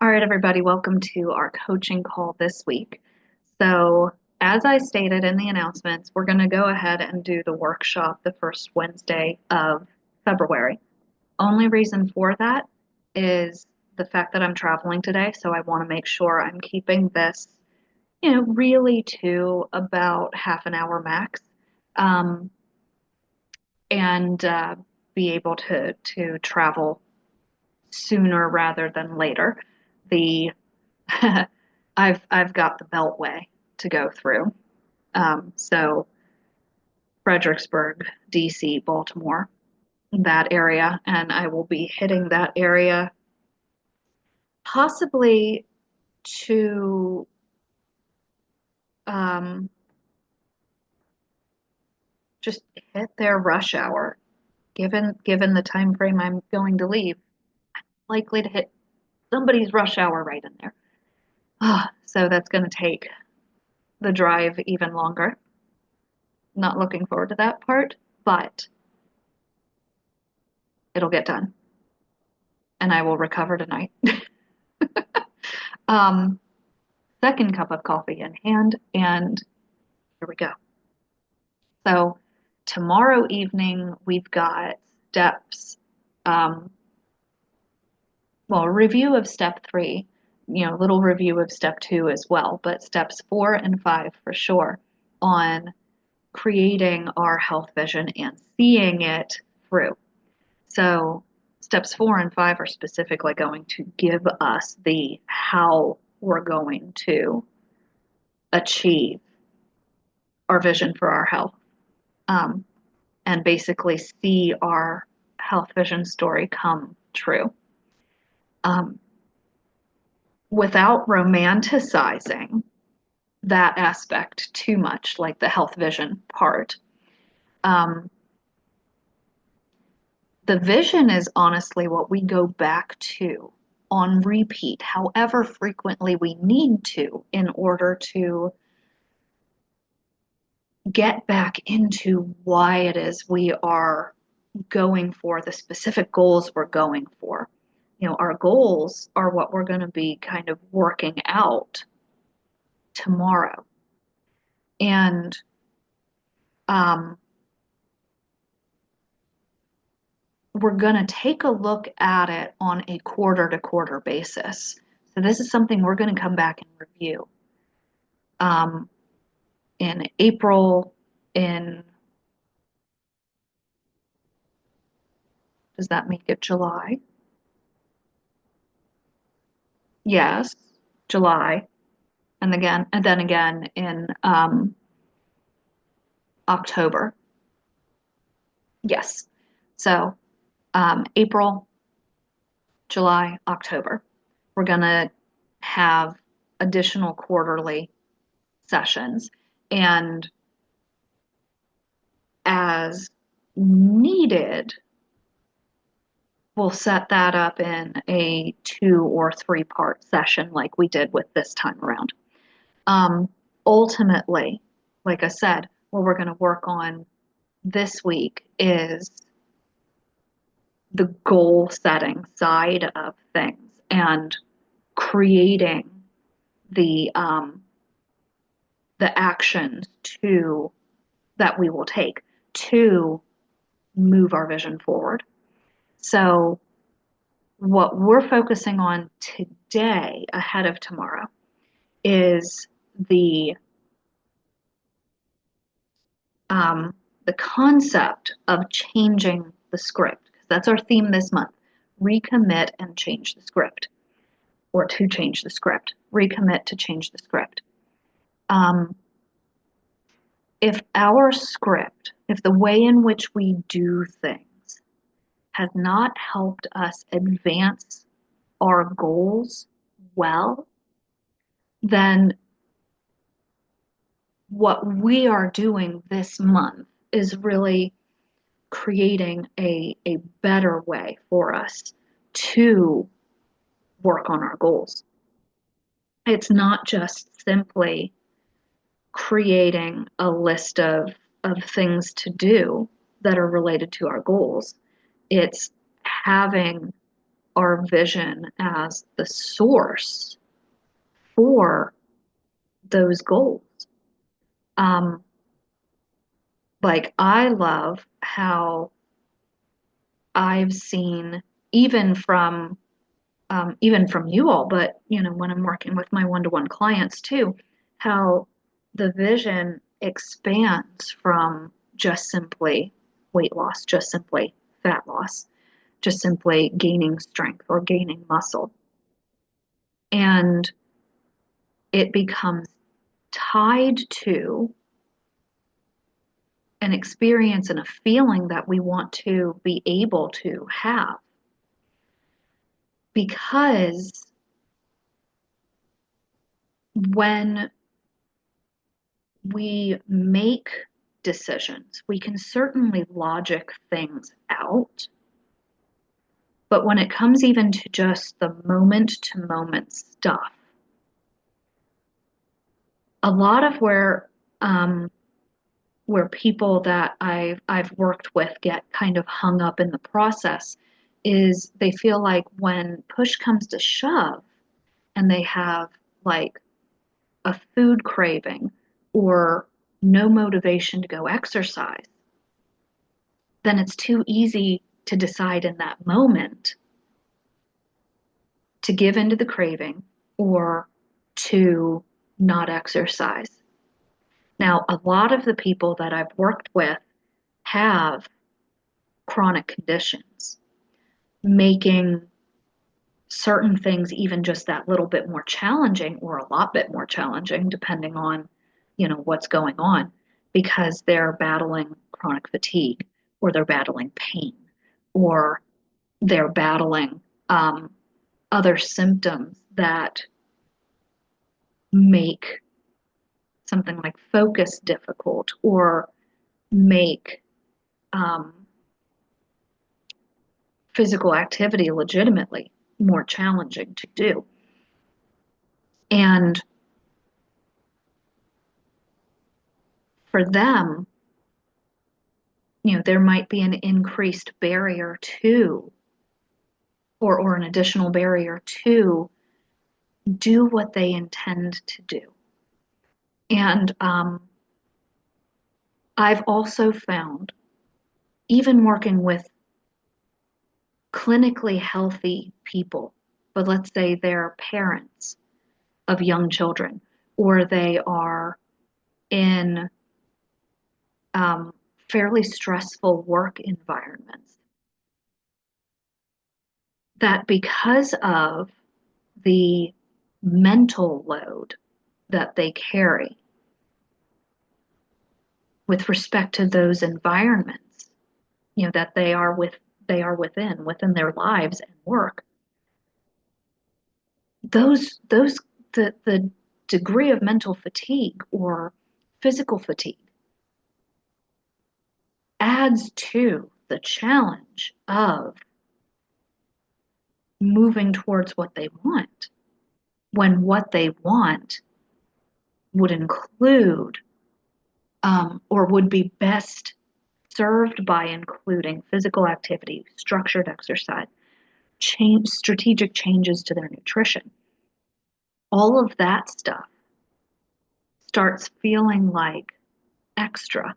All right, everybody, welcome to our coaching call this week. So, as I stated in the announcements, we're going to go ahead and do the workshop the first Wednesday of February. Only reason for that is the fact that I'm traveling today, so I want to make sure I'm keeping this, really to about half an hour max, um, and be able to travel sooner rather than later. The I've got the Beltway to go through. So Fredericksburg, DC, Baltimore, that area, and I will be hitting that area possibly to um, just hit their rush hour. Given the time frame I'm going to leave, likely to hit somebody's rush hour right in there. So that's going to take the drive even longer. Not looking forward to that part, but it'll get done and I will recover tonight. Um, Second cup of coffee in hand, and here we go. So, tomorrow evening, we've got steps, um, well, a review of step three, a little review of step two as well, but steps 4 and 5 for sure on creating our health vision and seeing it through. So, steps 4 and 5 are specifically going to give us the how we're going to achieve our vision for our health, um, and basically see our health vision story come true, um, without romanticizing that aspect too much, like the health vision part. Um, the vision is honestly what we go back to on repeat, however frequently we need to, in order to get back into why it is we are going for the specific goals we're going for. Our goals are what we're going to be kind of working out tomorrow. And um, we're going to take a look at it on a quarter to quarter basis. So, this is something we're going to come back and review um, in April, in, does that make it July? Yes, July. And then again in October. Yes. So, April, July, October. We're going to have additional quarterly sessions. And as needed, we'll set that up in a 2 or 3 part session like we did with this time around. Um, Ultimately, like I said, what we're going to work on this week is the goal setting side of things and creating the um, the actions to that we will take to move our vision forward. So what we're focusing on today ahead of tomorrow is um, the concept of changing the script. That's our theme this month. Recommit and change the script, or to change the script. Recommit to change the script. Um, if the way in which we do things has not helped us advance our goals well, then what we are doing this month is really creating a better way for us to work on our goals. It's not just simply creating a list of things to do that are related to our goals. It's having our vision as the source for those goals. Um, like I love how I've seen even from even from you all, but when I'm working with my one-to-one clients too, how the vision expands from just simply weight loss, just simply fat loss, just simply gaining strength or gaining muscle. And it becomes tied to an experience and a feeling that we want to be able to have. Because when we make decisions, we can certainly logic things out. But when it comes even to just the moment to moment stuff, a lot of where people that I've worked with get kind of hung up in the process is they feel like when push comes to shove and they have like a food craving or no motivation to go exercise, then it's too easy to decide in that moment to give into the craving or to not exercise. Now, a lot of the people that I've worked with have chronic conditions, making certain things even just that little bit more challenging or a lot bit more challenging depending on what's going on, because they're battling chronic fatigue or they're battling pain or they're battling other symptoms that make something like focus difficult or make um, physical activity legitimately more challenging to do. And for them, there might be an increased barrier to, or an additional barrier to do what they intend to do. And I've also found, even working with clinically healthy people, but let's say they're parents of young children, or they are in fairly stressful work environments, that because of the mental load that they carry with respect to those environments, that they are within their lives and work, those the degree of mental fatigue or physical fatigue adds to the challenge of moving towards what they want, when what they want would include or would be best served by including physical activity, structured exercise, strategic changes to their nutrition. All of that stuff starts feeling like extra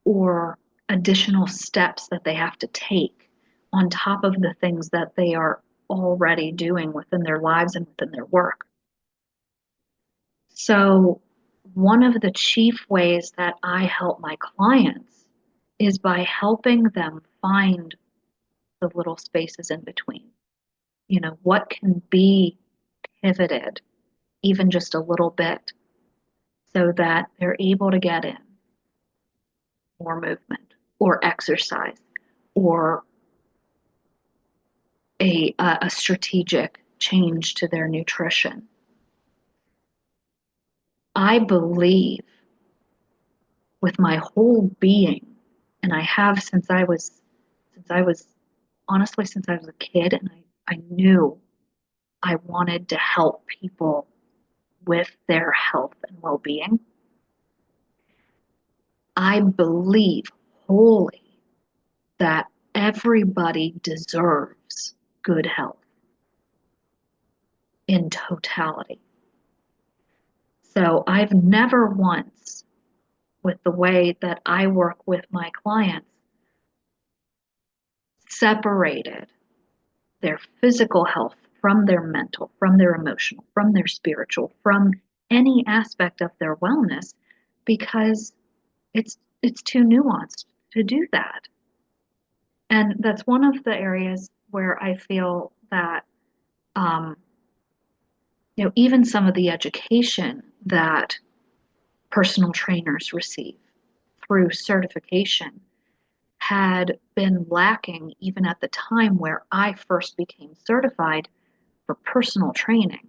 or additional steps that they have to take on top of the things that they are already doing within their lives and within their work. So, one of the chief ways that I help my clients is by helping them find the little spaces in between. What can be pivoted even just a little bit so that they're able to get in more movement or exercise or a strategic change to their nutrition. I believe with my whole being, and I have since I was honestly since I was a kid, and I knew I wanted to help people with their health and well-being. I believe wholly that everybody deserves good health. in totality. So I've never once, with the way that I work with my clients, separated their physical health from their mental, from their emotional, from their spiritual, from any aspect of their wellness, because it's too nuanced to do that. And that's one of the areas where I feel that um, even some of the education that personal trainers receive through certification had been lacking even at the time where I first became certified for personal training,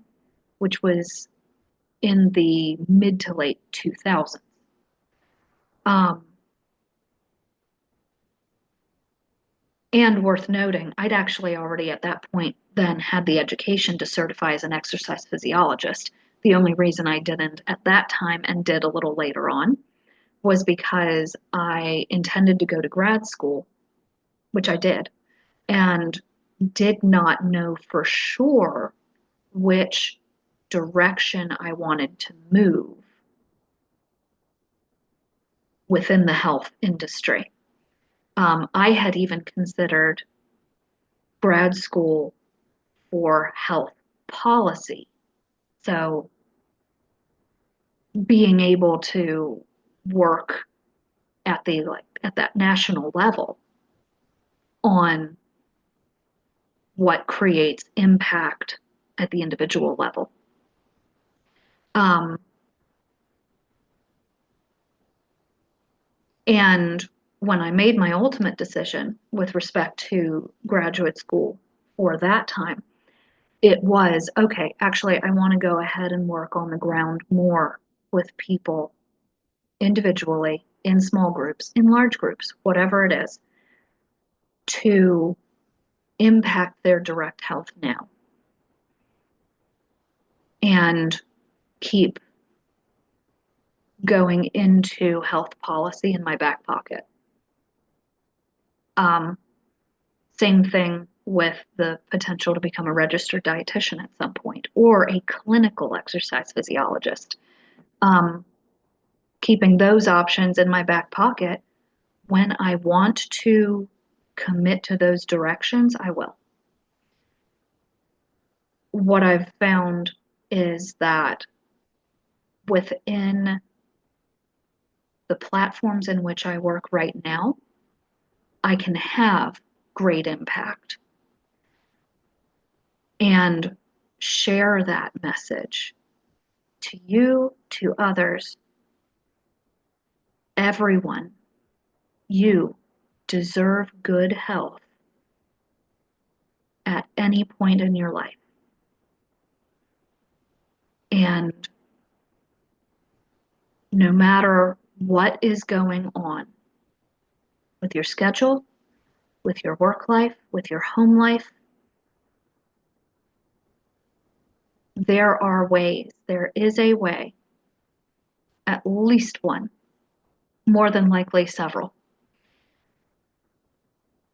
which was in the mid to late 2000s. Um, and worth noting, I'd actually already at that point then had the education to certify as an exercise physiologist. The only reason I didn't at that time and did a little later on was because I intended to go to grad school, which I did, and did not know for sure which direction I wanted to move within the health industry. I had even considered grad school for health policy. So being able to work at the at that national level on what creates impact at the individual level. Um, and when I made my ultimate decision with respect to graduate school for that time, it was okay, actually, I want to go ahead and work on the ground more with people individually, in small groups, in large groups, whatever it is, to impact their direct health now and keep going into health policy in my back pocket. Um, Same thing with the potential to become a registered dietitian at some point or a clinical exercise physiologist. Um, Keeping those options in my back pocket when I want to commit to those directions, I will. What I've found is that within the platforms in which I work right now, I can have great impact and share that message to you, to others, everyone. You deserve good health at any point in your life. And no matter what is going on with your schedule, with your work life, with your home life, there are ways, there is a way, at least one, more than likely several,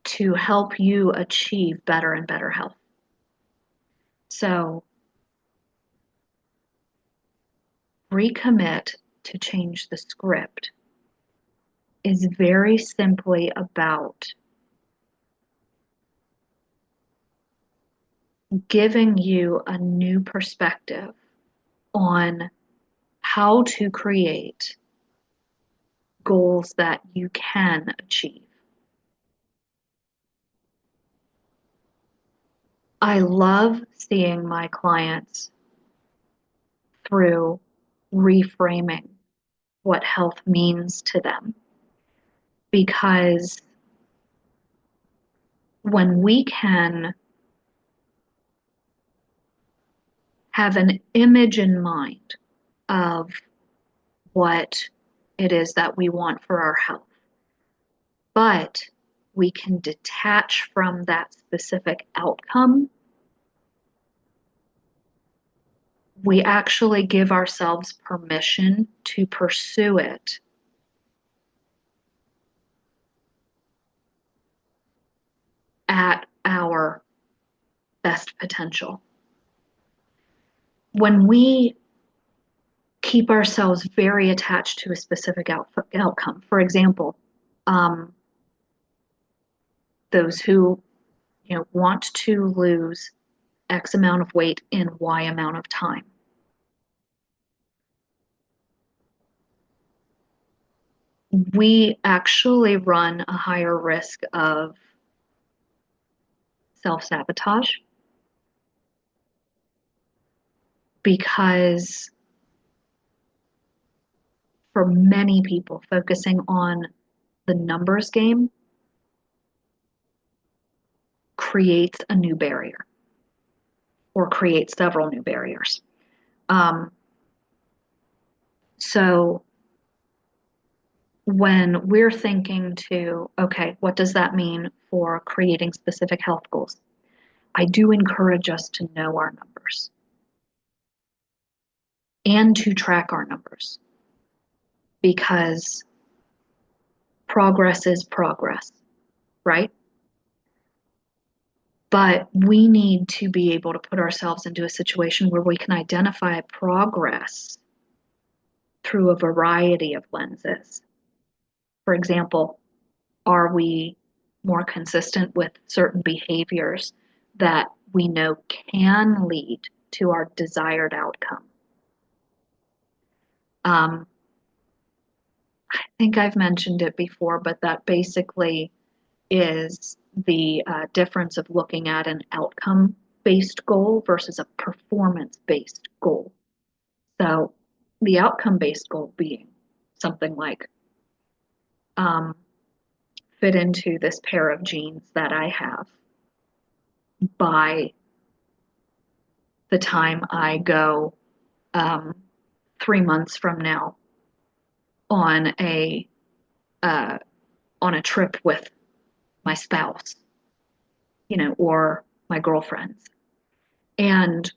to help you achieve better and better health. So recommit to change the script is very simply about giving you a new perspective on how to create goals that you can achieve. I love seeing my clients through reframing what health means to them because when we can have an image in mind of what it is that we want for our health, but we can detach from that specific outcome, we actually give ourselves permission to pursue it at our best potential. when we keep ourselves very attached to a specific outcome, for example, um, those who want to lose X amount of weight in Y amount of time. We actually run a higher risk of self-sabotage because for many people, focusing on the numbers game creates a new barrier or creates several new barriers. Um, so when we're thinking to, okay, what does that mean for creating specific health goals? I do encourage us to know our numbers and to track our numbers because progress is progress, right? But we need to be able to put ourselves into a situation where we can identify progress through a variety of lenses. For example, are we more consistent with certain behaviors that we know can lead to our desired outcome? I think I've mentioned it before, but that basically is the difference of looking at an outcome based goal versus a performance based goal. So, the outcome based goal being something like um, fit into this pair of jeans that I have by the time I go um, 3 months from now on a uh, on a trip with my spouse, or my girlfriends, and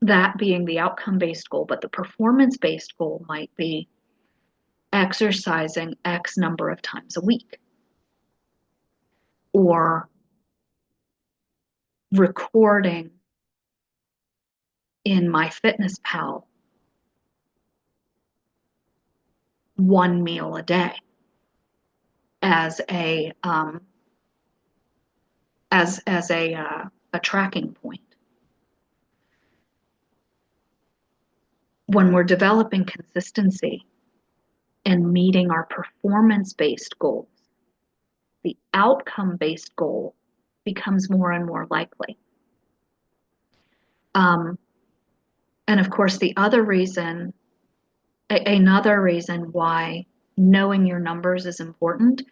that being the outcome based goal. But the performance based goal might be exercising X number of times a week, or recording in MyFitnessPal one meal a day as a tracking point. When we're developing consistency and meeting our performance based goals, the outcome based goal becomes more and more likely. Um, and of course, another reason why knowing your numbers is important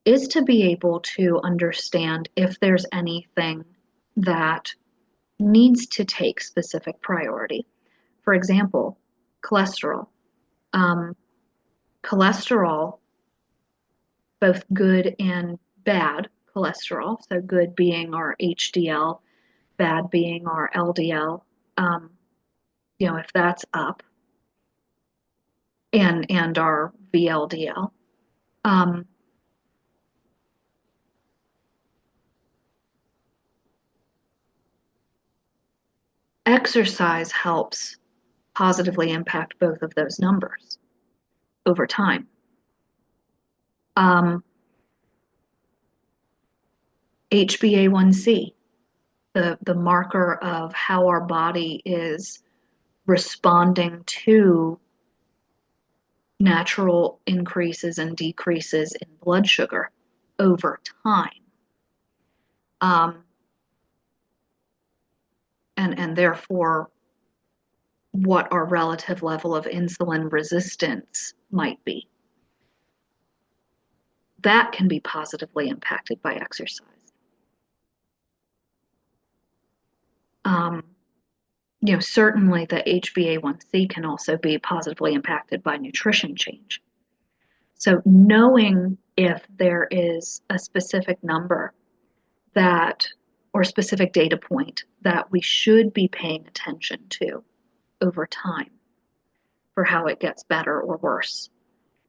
is to be able to understand if there's anything that needs to take specific priority. For example, cholesterol. Um, cholesterol, both good and bad cholesterol, so good being our HDL, bad being our LDL, um, if that's up, and our VLDL. Um, Exercise helps positively impact both of those numbers over time. Um, HbA1c, the marker of how our body is responding to natural increases and decreases in blood sugar over time. And therefore, what our relative level of insulin resistance might be. That can be positively impacted by exercise. Certainly the HbA1c can also be positively impacted by nutrition change. So knowing if there is a specific number or specific data point that we should be paying attention to over time for how it gets better or worse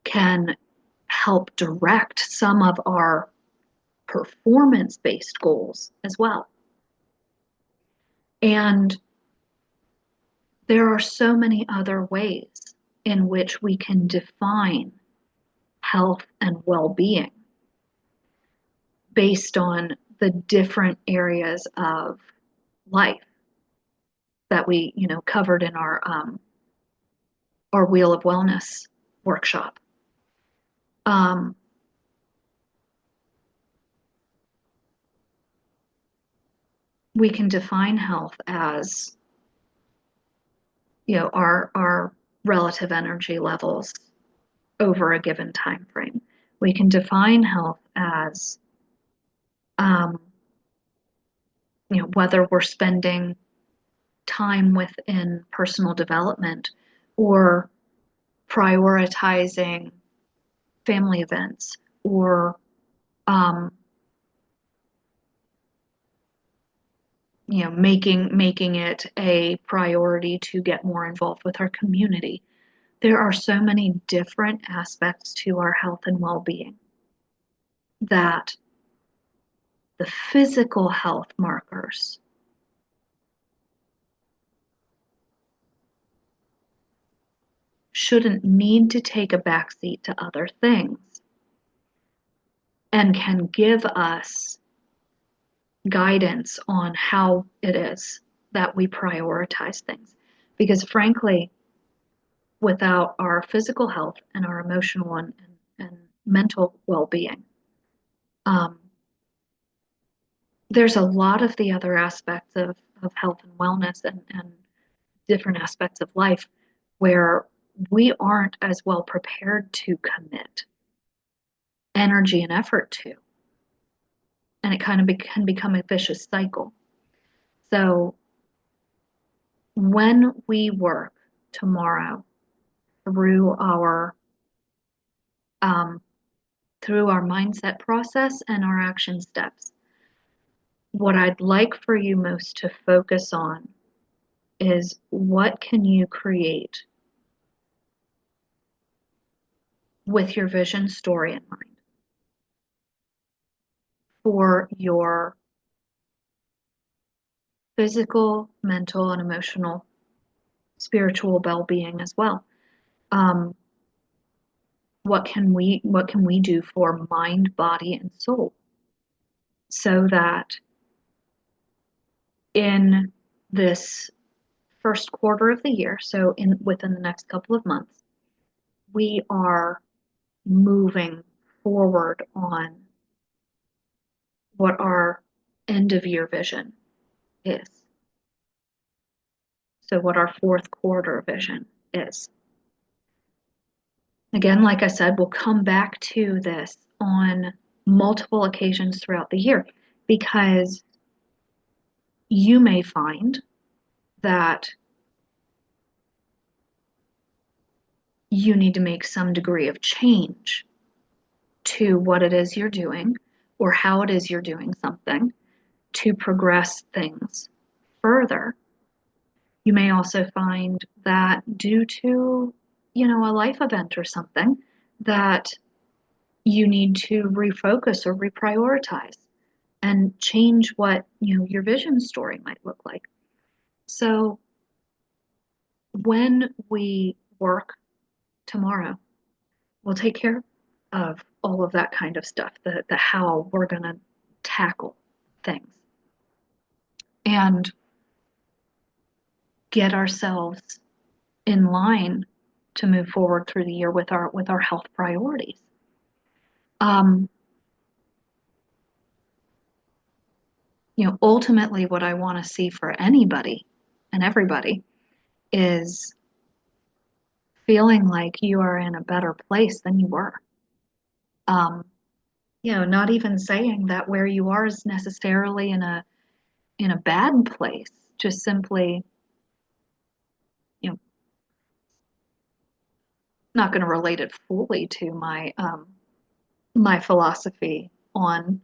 can help direct some of our performance-based goals as well. And There are so many other ways in which we can define health and well-being based on the different areas of life that we, covered in our Wheel of Wellness workshop. Um, we can define health as, our relative energy levels over a given time frame. We can define health as, um, whether we're spending time within personal development or prioritizing family events or um, making it a priority to get more involved with our community. There are so many different aspects to our health and well-being that the physical health markers shouldn't need to take a backseat to other things and can give us guidance on how it is that we prioritize things. Because frankly, without our physical health and our emotional and mental well-being, um, there's a lot of the other aspects of health and wellness and different aspects of life where we aren't as well prepared to commit energy and effort to. And it kind of can become a vicious cycle. So when we work tomorrow through our um, through our mindset process and our action steps, what I'd like for you most to focus on is what can you create with your vision story in mind for your physical, mental, and emotional, spiritual well-being as well. Um, what can we do for mind, body, and soul so that in this first quarter of the year, so in within the next couple of months, we are moving forward on what our end of year vision is. So what our fourth quarter vision is. Again, like I said, we'll come back to this on multiple occasions throughout the year because you may find that you need to make some degree of change to what it is you're doing or how it is you're doing something to progress things further. You may also find that due to, a life event or something, that you need to refocus or reprioritize and change what, your vision story might look like. So when we work tomorrow, we'll take care of all of that kind of stuff, the how we're going to tackle things and get ourselves in line to move forward through the year with our health priorities. Um, ultimately what I want to see for anybody and everybody is feeling like you are in a better place than you were. Um, not even saying that where you are is necessarily in a bad place, just simply, you know, not going to relate it fully to my philosophy on,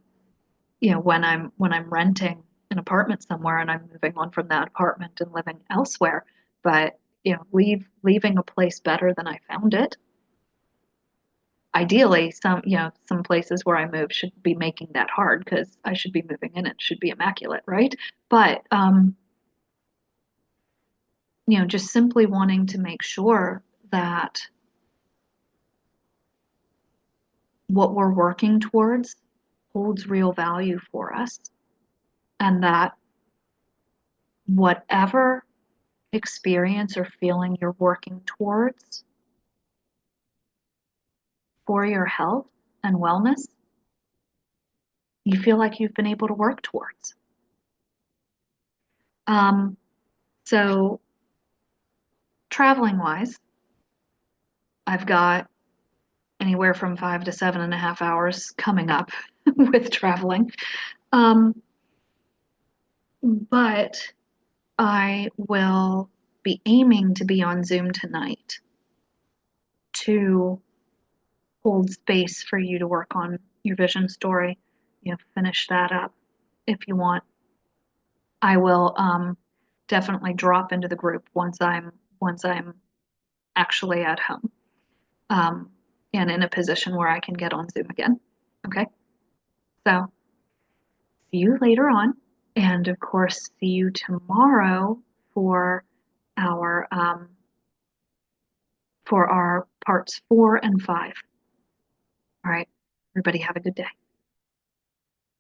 when I'm renting an apartment somewhere and I'm moving on from that apartment and living elsewhere, but leaving a place better than I found it. Ideally, some places where I move should be making that hard because I should be moving in, it should be immaculate, right? But just simply wanting to make sure that what we're working towards holds real value for us, and that whatever experience or feeling you're working towards for your health and wellness, you feel like you've been able to work towards. Um, so, traveling wise, I've got anywhere from 5 to 7.5 hours coming up with traveling. Um, but I will be aiming to be on Zoom tonight to hold space for you to work on your vision story. Finish that up if you want. I will definitely drop into the group once I'm actually at home um, and in a position where I can get on Zoom again. Okay, so see you later on, and of course, see you tomorrow for our for our parts 4 and 5. All right, everybody, have a good day.